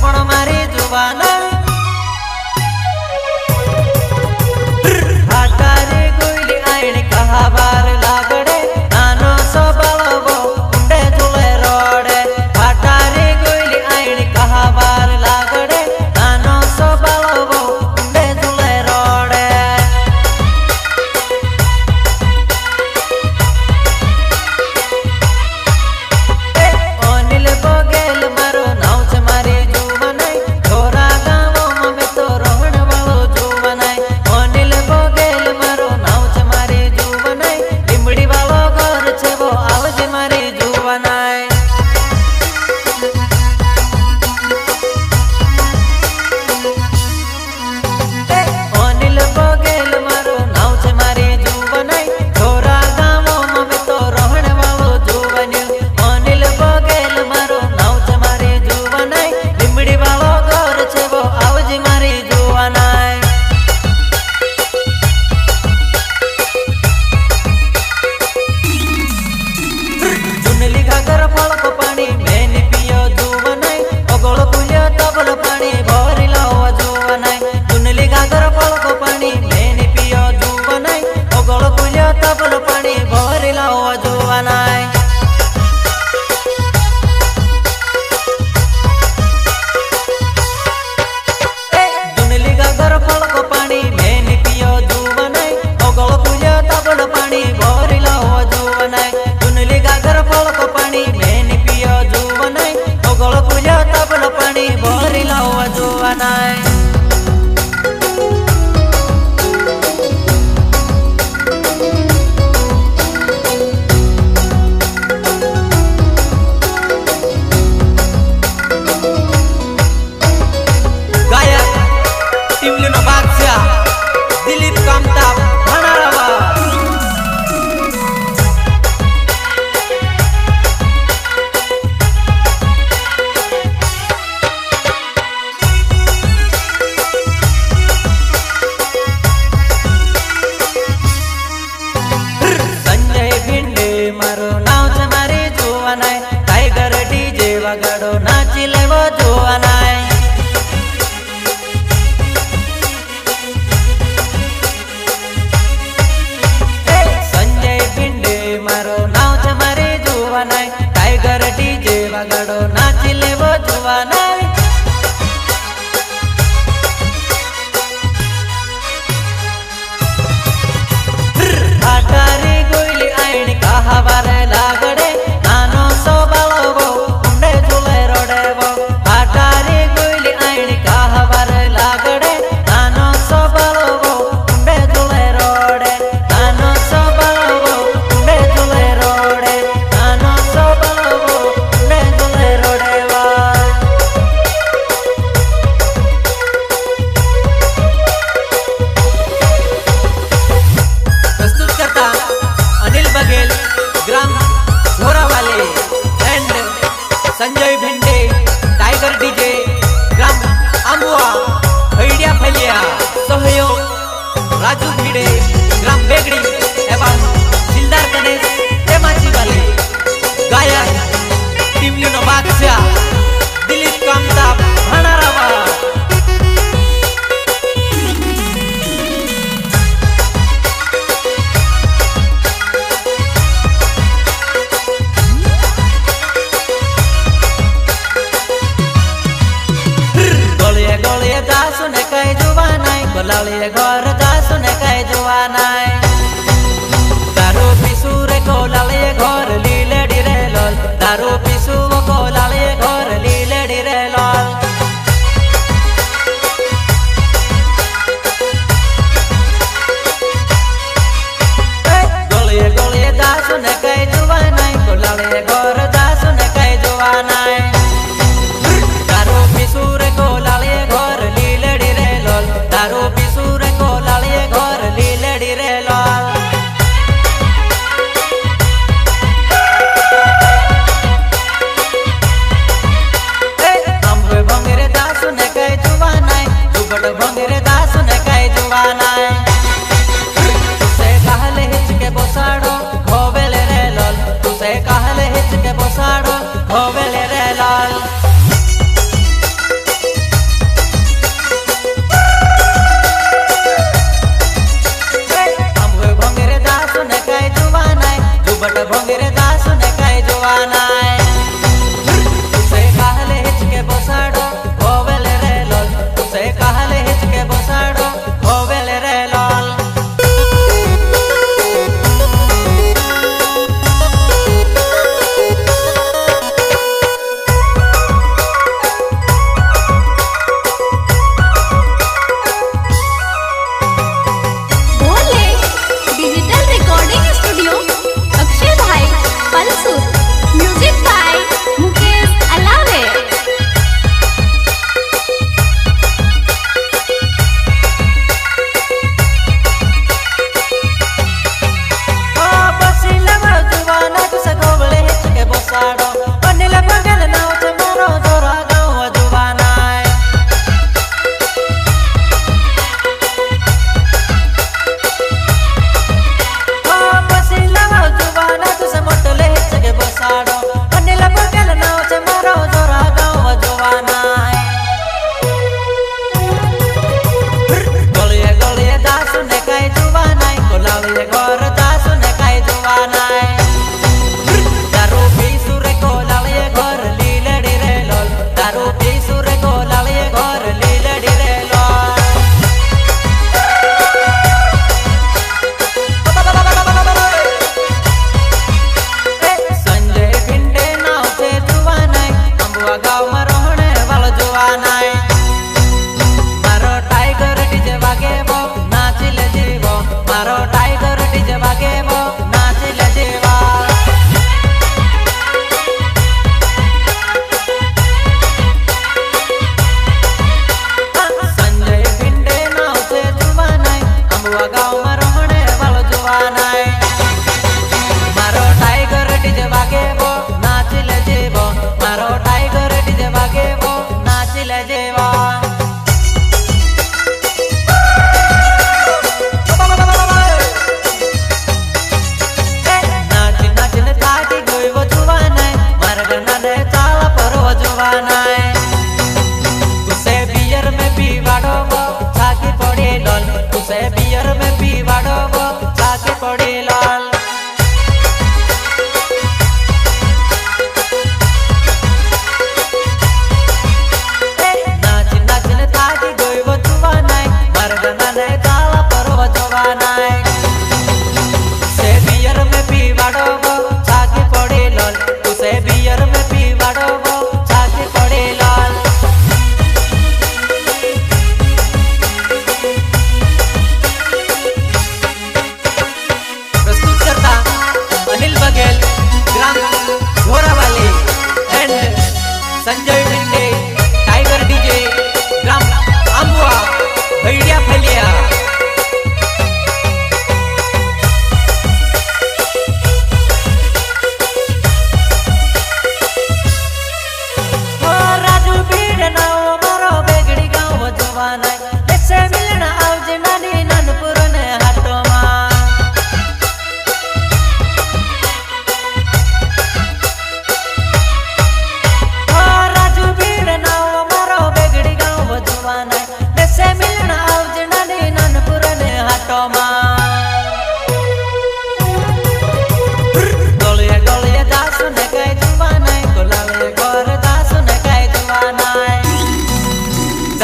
પણ મારી જુવાના હાટારી ગોઈલી આઈણ કહાવાર લાગડે નાનો સો બળવો ઊંડે ઝૂલે રોડે હાટારી ગોઈલી આઈણ કહાવાર લાગડે નાનો સો બળવો ઊંડે ઝૂલે રોડે ઓનિલ બોગેલ મારો નામ છે મારી જુવાનાઈ થોરા ગામોમાં મેં તો રોહણ વાળો જુવાનાઈ ઓનિલ બોગેલ મારો નામ છે મારી જુવાનાઈ લીમડી વાળો ઘર છે વો આવજે મારી જુવાનાઈ ઓનિલ બોગેલ મારો નામ છે મારી જુવાનાઈ થોરા ગામોમાં મેં તો રોહણ વાળો જુવાન્યું ઓનિલ બોગેલ મારો નામ છે મારી જુવાનાઈ લીમડી વાળો ઘર છે વો આવજે મારી જુવાનાઈ ચુનલી ઘાઘર ફળકો પાણી મેં પીયો જુવાનાઈ ઓગળ પુલ્યો તબલ પાણી ભરી લાવો જુવાનાઈ ચુનલી ઘાઘર ફળકો પાણી મેં પીયો જુવાનાઈ ઓગળ પુલ્યો તબલ પાણી ભરી લાવો જુવાનાઈ ચુનલી ઘાઘર ફળકો પાણી મેં પીયો જુવાનાઈ ઓગળ પુલ્યો તબલ પાણી ભરી લાવો જુવાનાઈ ચુનલી ઘાઘર ફળકો પાણી મેં પીયો જુવાનાઈ ઓગળ પુલ્યો તબલ પાણી ભરી લાવો જુવાનાઈ ગાયક ટીમલીનો બાદશાહ દિલીપ કામતા ભણારાવા સંજય ભિંડે મારો નામ છે મારી જુવાનાઈ ટાઈગર ડીજે વગાડો નાચી લેવો જુવાનાઈ સંજય ભિંડે મારો નામ છે મારી જુવાનાઈ ટાઈગર ડીજે વગાડો નાચી લેવો જુવાનાઈ હાટારી ગોઈલી આઈણ કહાવાર લાગડે નાનો સો બળવો ઊંડે ઝૂલે રોડે વો હાટારી ગોઈલી આઈણ કહાવાર લાગડે નાનો સો બળવો ઊંડે ઝૂલે રોડે નાનો સો બળવો ઊંડે ઝૂલે રોડે નાનો સો બળવો ઊંડે ઝૂલે રોડે વા प्रस्तुत करता अनिल बघेल ग्राम Jhorawale and Sanjay Bhinde tiger DJ ग्राम आंबुआ भैडिया फैलिया सहयोग राजू भिड़े ग्राम बेगड़ी एवं सिलदार गणेश तेमाची वाले गायक टीमलीनो बादशाह दिलीप कामता भणारावा ગોળીએ ગોળીએ જાસુ ને કઈ જુવાનાઈ ગોલાળીએ ઘર જાસુ ને કઈ જુવાનાઈ દારૂ પીસુ રે ગોલાળીએ ઘર લીલેડી રે લોલ દારૂ પીસુ ગોલાળીએ ઘર લીલેડી રે લોલ ગોળીએ ગોળીએ જાસુ ને કઈ જુવાનાઈ ગોલાળીએ ઘર જાસુ ને કઈ જુવાનાઈ દારૂ પીસુ રે ગોલાળીએ ઘર લીલેડી રે લોલ દારૂ પીસુ રે ગોલાળીએ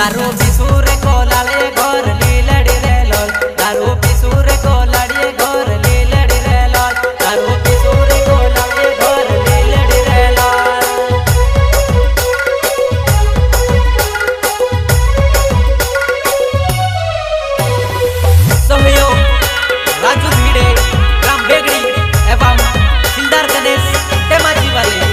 दारू पिसूरे को लाले घोर लीलड़ी रे लोल दारू पिसूरे को लाड़िए घोर लीलड़ी रे लोल दारू पिसूरे को लाड़िए घोर लीलड़ी रे लोल सहयोग राजू भिड़े राम बेगड़ी एवं सिलदार गणेश टेमाजी वाले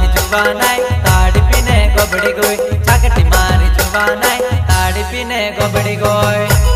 ताड़ी पीने गोबड़ी गोई छाकटी मारी जुवानाई ताड़ी पीने गोबड़ी गोई